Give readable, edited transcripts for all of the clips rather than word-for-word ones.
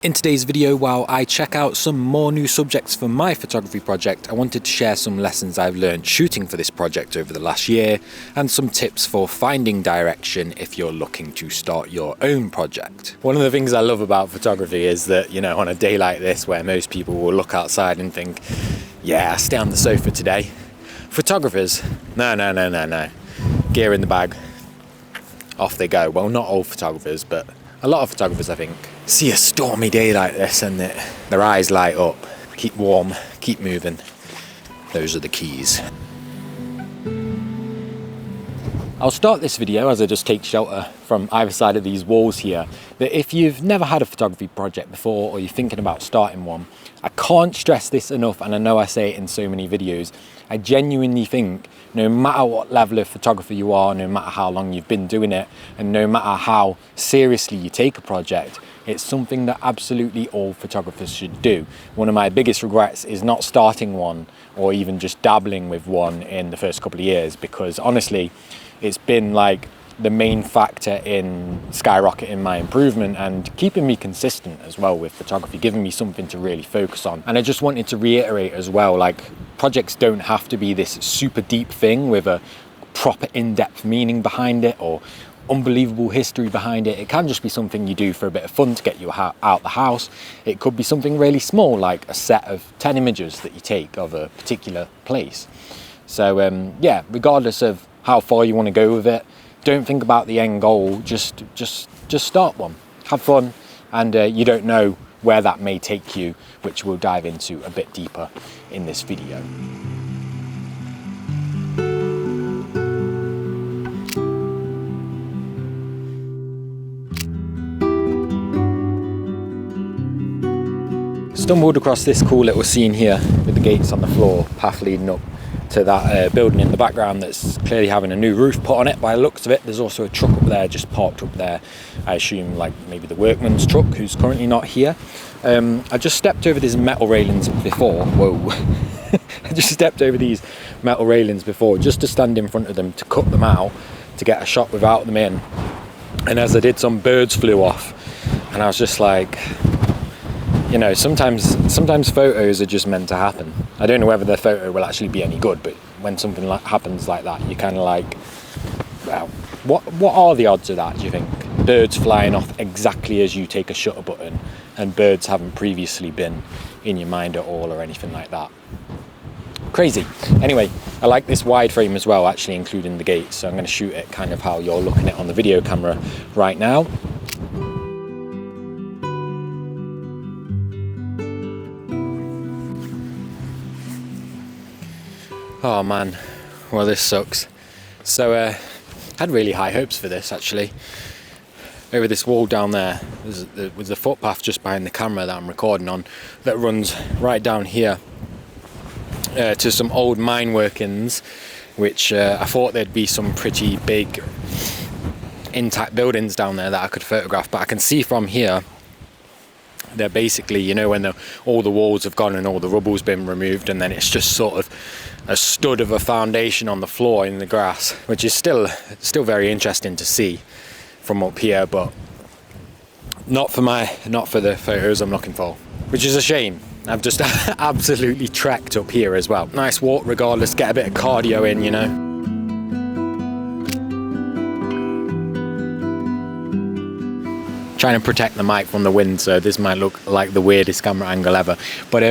In today's video, while I check out some more new subjects for my photography project, I wanted to share some lessons I've learned shooting for this project over the last year and some tips for finding direction if you're looking to start your own project. One of the things I love about photography is that, you know, on a day like this where most people will look outside and think, yeah, stay on the sofa today. Photographers, no. Gear in the bag, off they go. Well, not all photographers, but a lot of photographers, I think, see a stormy day like this and their eyes light up. Keep warm, keep moving. Those are the keys. I'll start this video as I just take shelter from either side of these walls here. That if you've never had a photography project before or you're thinking about starting one, I can't stress this enough, and I know I say it in so many videos. I genuinely think no matter what level of photographer you are, no matter how long you've been doing it, and no matter how seriously you take a project, it's something that absolutely all photographers should do. One of my biggest regrets is not starting one or even just dabbling with one in the first couple of years, because honestly, it's been like the main factor in skyrocketing my improvement and keeping me consistent as well with photography, giving me something to really focus on. And I just wanted to reiterate as well, like, projects don't have to be this super deep thing with a proper in-depth meaning behind it or unbelievable history behind it. It can just be something you do for a bit of fun to get you out the house. It could be something really small, like a set of 10 images that you take of a particular place. So yeah, regardless of how far you want to go with it, don't think about the end goal, just start one. Have fun, and you don't know where that may take you, which we'll dive into a bit deeper in this video. Stumbled across this cool little scene here with the gates on the floor, path leading up to that building in the background that's clearly having a new roof put on it by the looks of it. There's also a truck up there, just parked up there. I assume like maybe the workman's truck, who's currently not here. I just stepped over these metal railings before. Whoa. I just stepped over these metal railings before just to stand in front of them to cut them out to get a shot without them in. And as I did, some birds flew off, and I was just like, you know, sometimes photos are just meant to happen. I don't know whether the photo will actually be any good, but when something happens like that, you're kind of like, well, what are the odds of that, do you think? Birds flying off exactly as you take a shutter button, and birds haven't previously been in your mind at all or anything like that. Crazy. Anyway, I like this wide frame as well, actually including the gates, so I'm going to shoot it kind of how you're looking at it on the video camera right now. Oh man, well, this sucks. So I had really high hopes for this, actually. Over this wall down there, there's the footpath just behind the camera that I'm recording on that runs right down here to some old mine workings, which I thought there'd be some pretty big intact buildings down there that I could photograph, but I can see from here they're basically, you know, when all the walls have gone and all the rubble's been removed, and then it's just sort of a stud of a foundation on the floor in the grass, which is still very interesting to see from up here, but not for the photos I'm looking for, which is a shame. I've just absolutely trekked up here as well. Nice walk regardless, get a bit of cardio in, you know. Trying to protect the mic from the wind, so this might look like the weirdest camera angle ever, but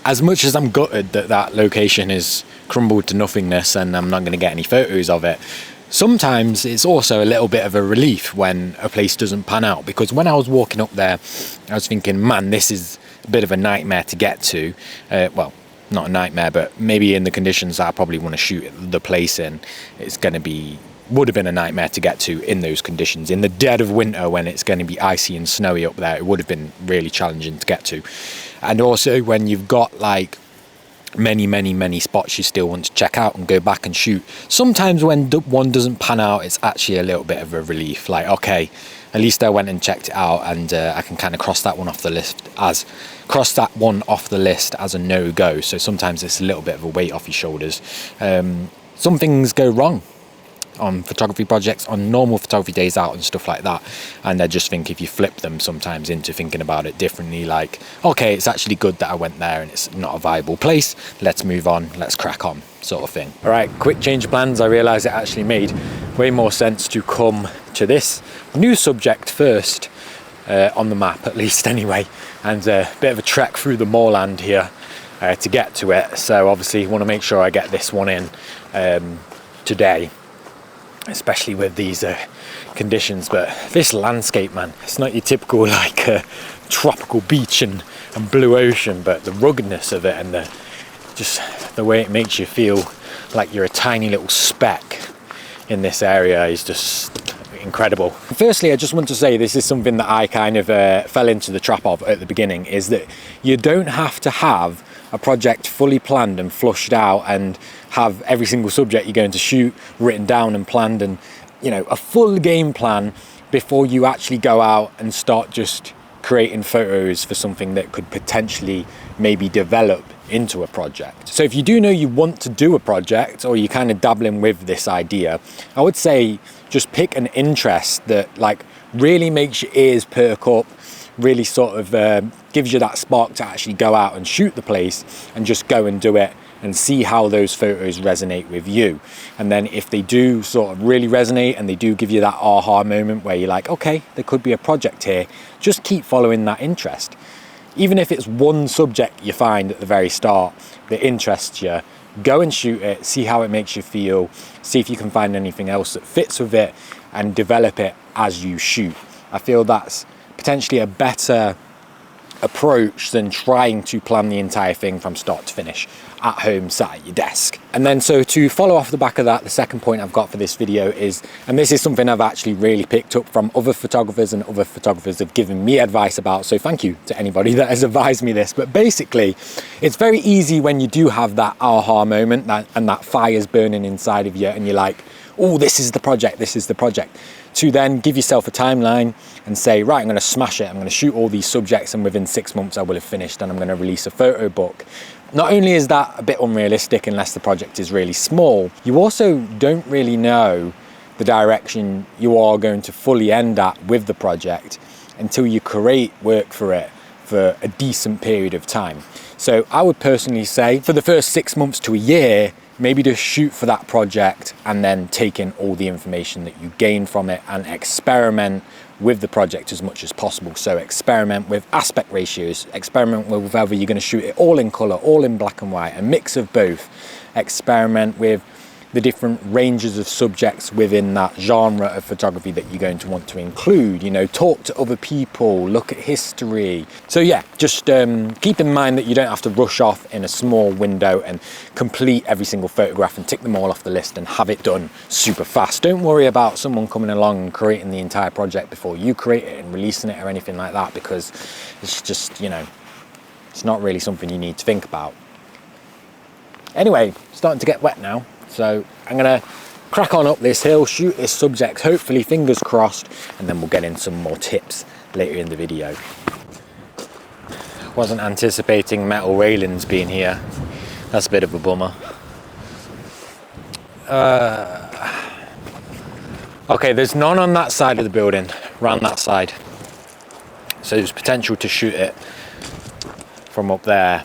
as much as I'm gutted that location is crumbled to nothingness and I'm not going to get any photos of it, sometimes it's also a little bit of a relief when a place doesn't pan out, because when I was walking up there I was thinking, man, this is a bit of a nightmare to get to. Well, not a nightmare, but maybe in the conditions that I probably want to shoot the place in, would have been a nightmare to get to in those conditions. In the dead of winter, when it's going to be icy and snowy up there, it would have been really challenging to get to. And also when you've got like many spots you still want to check out and go back and shoot, sometimes when one doesn't pan out, it's actually a little bit of a relief. Like, okay, at least I went and checked it out, and I can kind of cross that one off the list as a no-go. So sometimes it's a little bit of a weight off your shoulders. Some things go wrong. on photography projects, on normal photography days out and stuff like that. And I just think if you flip them sometimes into thinking about it differently, like, okay, it's actually good that I went there and it's not a viable place, let's move on, let's crack on, sort of thing. All right, quick change of plans. I realized it actually made way more sense to come to this new subject first, on the map at least anyway, and a bit of a trek through the moorland here to get to it. So obviously want to make sure I get this one in today, especially with these conditions. But this landscape, man, it's not your typical like tropical beach and blue ocean, but the ruggedness of it and just the way it makes you feel like you're a tiny little speck in this area is just incredible. Firstly, I just want to say this is something that I kind of fell into the trap of at the beginning, is that you don't have to have a project fully planned and flushed out and have every single subject you're going to shoot written down and planned and, you know, a full game plan before you actually go out and start just creating photos for something that could potentially maybe develop into a project. So if you do know you want to do a project, or you're kind of dabbling with this idea, I would say just pick an interest that like really makes your ears perk up, really sort of gives you that spark to actually go out and shoot the place and just go and do it and see how those photos resonate with you. And then if they do sort of really resonate and they do give you that aha moment where you're like, okay, there could be a project here, just keep following that interest. Even if it's one subject you find at the very start that interests you, go and shoot it, see how it makes you feel, see if you can find anything else that fits with it and develop it as you shoot. I feel that's potentially a better approach than trying to plan the entire thing from start to finish at home sat at your desk. And then so to follow off the back of that, the second point I've got for this video is, and this is something I've actually really picked up from other photographers and other photographers have given me advice about, so thank you to anybody that has advised me this, but basically it's very easy when you do have that aha moment and that fire's burning inside of you and you're like, oh, this is the project, to then give yourself a timeline and say, right, I'm going to smash it, I'm going to shoot all these subjects and within 6 months I will have finished and I'm going to release a photo book. Not only is that a bit unrealistic unless the project is really small, you also don't really know the direction you are going to fully end at with the project until you create work for it for a decent period of time. So I would personally say for the first 6 months to a year, maybe just shoot for that project and then take in all the information that you gain from it and experiment with the project as much as possible. So experiment with aspect ratios, experiment with whether you're going to shoot it all in color, all in black and white, a mix of both. Experiment with the different ranges of subjects within that genre of photography that you're going to want to include. You know, talk to other people, look at history. So yeah, just keep in mind that you don't have to rush off in a small window and complete every single photograph and tick them all off the list and have it done super fast. Don't worry about someone coming along and creating the entire project before you create it and releasing it or anything like that, because it's just, you know, it's not really something you need to think about. Anyway, starting to get wet now. So I'm gonna crack on up this hill, shoot this subject, hopefully fingers crossed, and then we'll get in some more tips later in the video. Wasn't anticipating metal railings being here. That's a bit of a bummer. Okay, there's none on that side of the building, around that side. So there's potential to shoot it from up there.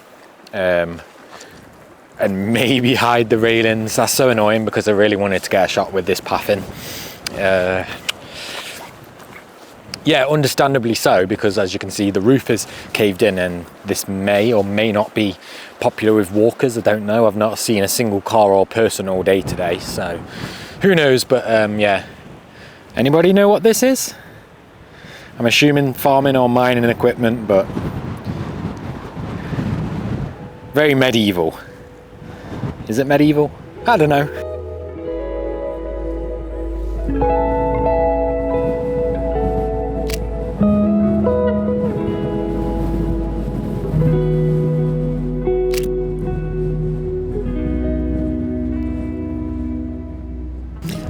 And maybe hide the railings. That's so annoying because I really wanted to get a shot with this pathing. Yeah, understandably so, because as you can see the roof is caved in and this may or may not be popular with walkers. I don't know, I've not seen a single car or person all day today, so who knows. But yeah, anybody know what this is? I'm assuming farming or mining equipment, but very medieval. Is it medieval? I don't know.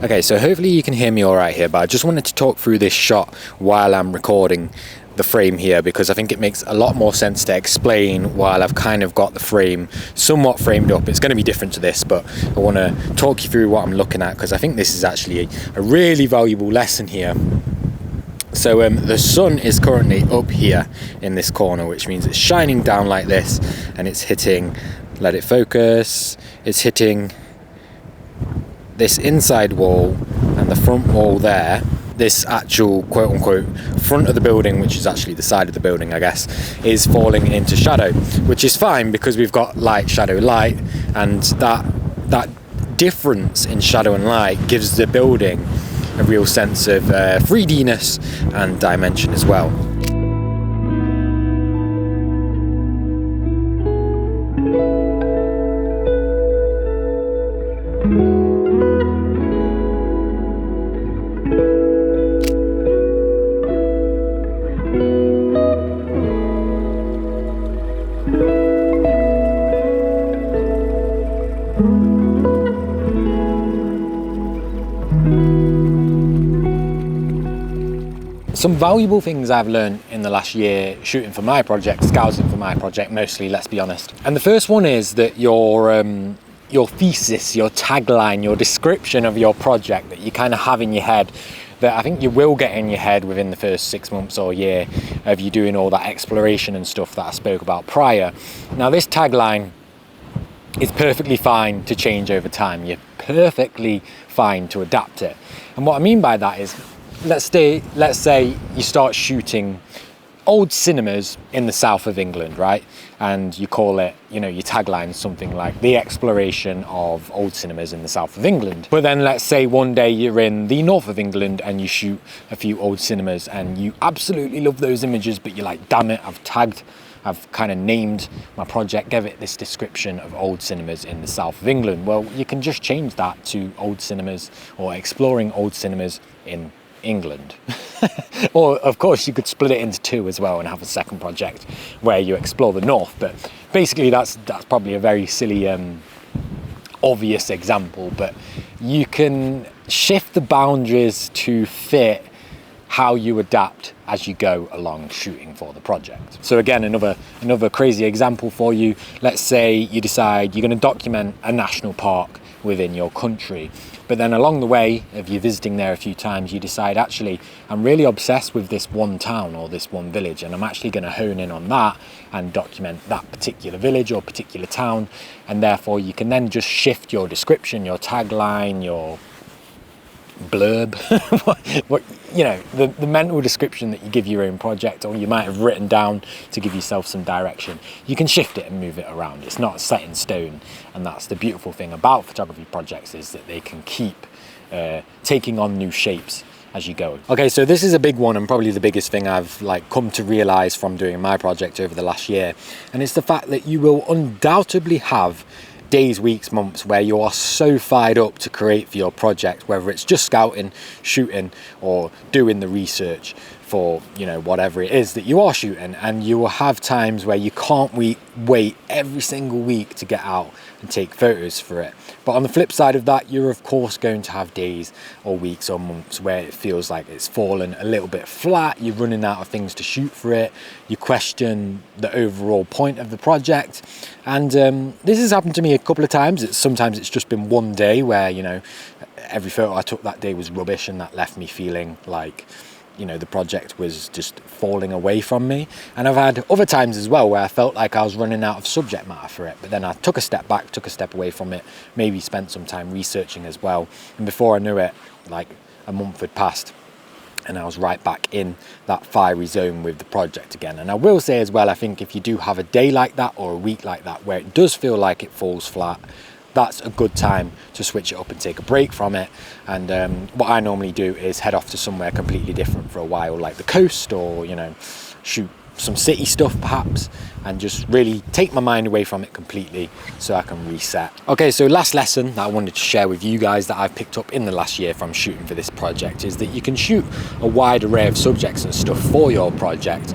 Okay, so hopefully you can hear me all right here, but I just wanted to talk through this shot while I'm recording the frame here, because I think it makes a lot more sense to explain while I've kind of got the frame somewhat framed up. It's going to be different to this, but I want to talk you through what I'm looking at, because I think this is actually a really valuable lesson here. So the sun is currently up here in this corner, which means it's shining down like this, and it's hitting, let it focus, it's hitting this inside wall and the front wall there. This actual quote unquote front of the building, which is actually the side of the building I guess, is falling into shadow, which is fine because we've got light, shadow, light, and that difference in shadow and light gives the building a real sense of 3D-ness and dimension as well. Some valuable things I've learned in the last year shooting for my project, scouting for my project mostly, let's be honest. And the first one is that your thesis, your tagline, your description of your project that you kind of have in your head, that I think you will get in your head within the first 6 months or year of you doing all that exploration and stuff that I spoke about prior. Now this tagline is perfectly fine to change over time. You're perfectly fine to adapt it. And what I mean by that is, let's say you start shooting old cinemas in the south of England, right? And you call it, your tagline something like the exploration of old cinemas in the south of England. But then let's say one day you're in the north of England and you shoot a few old cinemas and you absolutely love those images, but you're like, damn it, I've kind of named my project, gave it this description of old cinemas in the south of England. Well, you can just change that to old cinemas or exploring old cinemas in England. Or of course you could split it into two as well and have a second project where you explore the north, but basically that's probably a very silly obvious example, but you can shift the boundaries to fit how you adapt as you go along shooting for the project. So again, another crazy example for you. Let's say you decide you're going to document a national park within your country, but then along the way of you visiting there a few times, you decide, actually, I'm really obsessed with this one town or this one village, and I'm actually going to hone in on that and document that particular village or particular town. And therefore you can then just shift your description, your tagline, your blurb, the mental description that you give your own project, or you might have written down to give yourself some direction. You can shift it and move it around. It's not set in stone, and that's the beautiful thing about photography projects, is that they can keep taking on new shapes as you go. Okay, so this is a big one, and probably the biggest thing I've come to realize from doing my project over the last year, and it's the fact that you will undoubtedly have days, weeks, months where you are so fired up to create for your project, whether it's just scouting, shooting, or doing the research for whatever it is that you are shooting, and you will have times where you can't wait every single week to get out and take photos for it. But on the flip side of that, you're of course going to have days or weeks or months where it feels like it's fallen a little bit flat, you're running out of things to shoot for it, you question the overall point of the project. And this has happened to me a couple of times. Sometimes it's just been one day where every photo I took that day was rubbish, and that left me feeling like the project was just falling away from me. And I've had other times as well where I felt like I was running out of subject matter for it, but then I took a step back, took a step away from it, maybe spent some time researching as well, and before I knew it, like a month had passed and I was right back in that fiery zone with the project again. And I will say as well, I think if you do have a day like that or a week like that where it does feel like it falls flat, that's a good time to switch it up and take a break from it. And what I normally do is head off to somewhere completely different for a while, like the coast, or shoot some city stuff perhaps, and just really take my mind away from it completely so I can reset. Okay, so last lesson that I wanted to share with you guys that I've picked up in the last year from shooting for this project is that you can shoot a wide array of subjects and stuff for your project,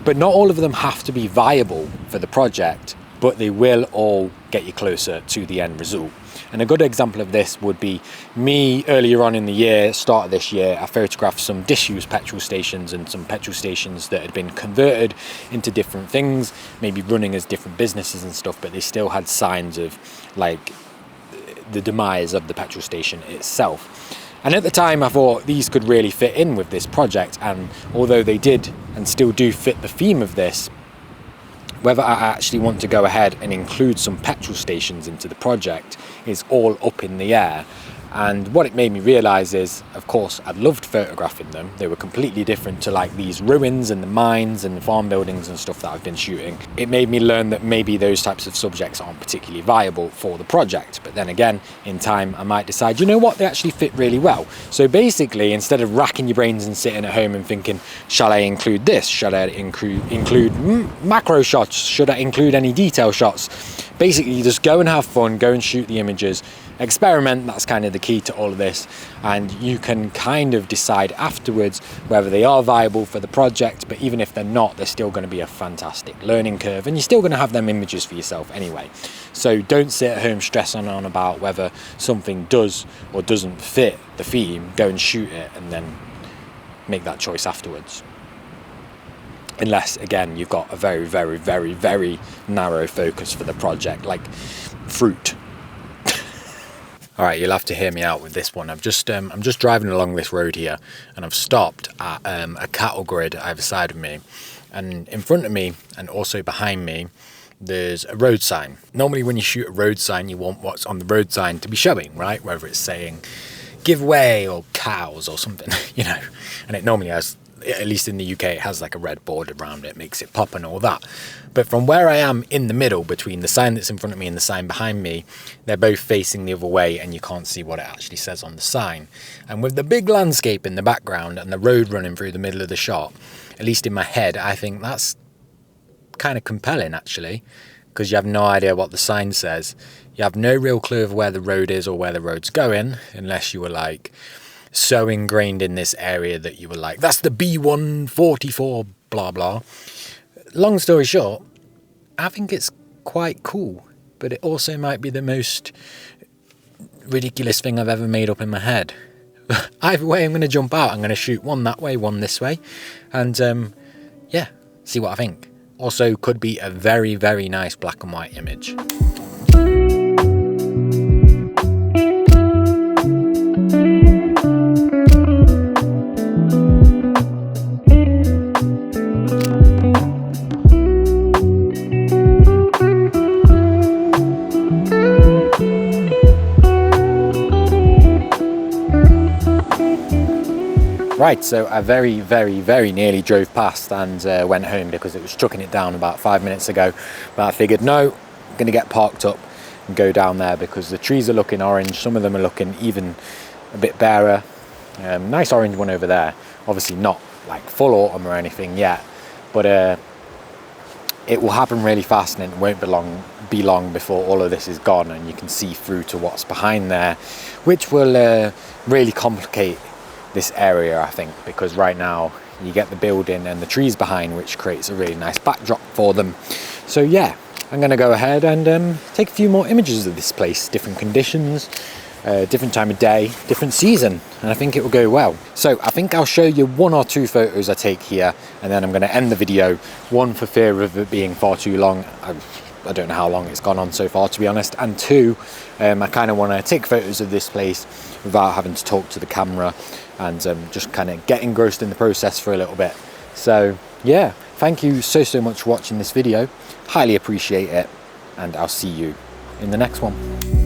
but not all of them have to be viable for the project, but they will all get you closer to the end result. And a good example of this would be me earlier on in the year, start of this year. I photographed some disused petrol stations and some petrol stations that had been converted into different things, maybe running as different businesses and stuff, but they still had signs of like the demise of the petrol station itself. And at the time I thought these could really fit in with this project, and although they did and still do fit the theme of this, whether I actually want to go ahead and include some petrol stations into the project is all up in the air. And what it made me realise is, of course, I loved photographing them. They were completely different to like these ruins and the mines and the farm buildings and stuff that I've been shooting. It made me learn that maybe those types of subjects aren't particularly viable for the project. But then again, in time, I might decide, you know what, they actually fit really well. So basically, instead of racking your brains and sitting at home and thinking, shall I include this? Shall I include macro shots? Should I include any detail shots? Basically, just go and have fun, go and shoot the images, experiment. That's kind of the key to all of this, and you can kind of decide afterwards whether they are viable for the project. But even if they're not, they're still going to be a fantastic learning curve, and you're still going to have them images for yourself anyway. So don't sit at home stressing on about whether something does or doesn't fit the theme. Go and shoot it and then make that choice afterwards. Unless, again, you've got a very, very, very, very narrow focus for the project, like fruit. All right, you'll have to hear me out with this one. I'm just driving along this road here, and I've stopped at a cattle grid either side of me, and in front of me and also behind me, there's a road sign. Normally, when you shoot a road sign, you want what's on the road sign to be showing, right? Whether it's saying giveaway or cows or something, you know. And it normally has, at least in the UK, it has like a red border around it, makes it pop and all that. But from where I am in the middle between the sign that's in front of me and the sign behind me, they're both facing the other way, and you can't see what it actually says on the sign. And with the big landscape in the background and the road running through the middle of the shot, at least in my head, I think that's kind of compelling actually, because you have no idea what the sign says. You have no real clue of where the road is or where the road's going, unless you were like so ingrained in this area that you were like, that's the B144 blah blah. Long story short, I think it's quite cool, but it also might be the most ridiculous thing I've ever made up in my head. Either way, I'm going to jump out. I'm going to shoot one that way, one this way, and yeah, see what I think. Also could be a very, very nice black and white image. Right, so I very, very, very nearly drove past and went home because it was chucking it down about 5 minutes ago. But I figured, no, I'm going to get parked up and go down there because the trees are looking orange. Some of them are looking even a bit barer. Nice orange one over there. Obviously not like full autumn or anything yet, but it will happen really fast, and it won't be long before all of this is gone and you can see through to what's behind there, which will really complicate this area, I think, because right now you get the building and the trees behind, which creates a really nice backdrop for them. So yeah, I'm going to go ahead and take a few more images of this place, different conditions, different time of day, different season, and I think it will go well. So I think I'll show you one or two photos I take here, and then I'm going to end the video. One, for fear of it being far too long. I don't know how long it's gone on so far, to be honest. And two, I kind of want to take photos of this place without having to talk to the camera, and just kind of get engrossed in the process for a little bit. So yeah, thank you so much for watching this video. Highly appreciate it, and I'll see you in the next one.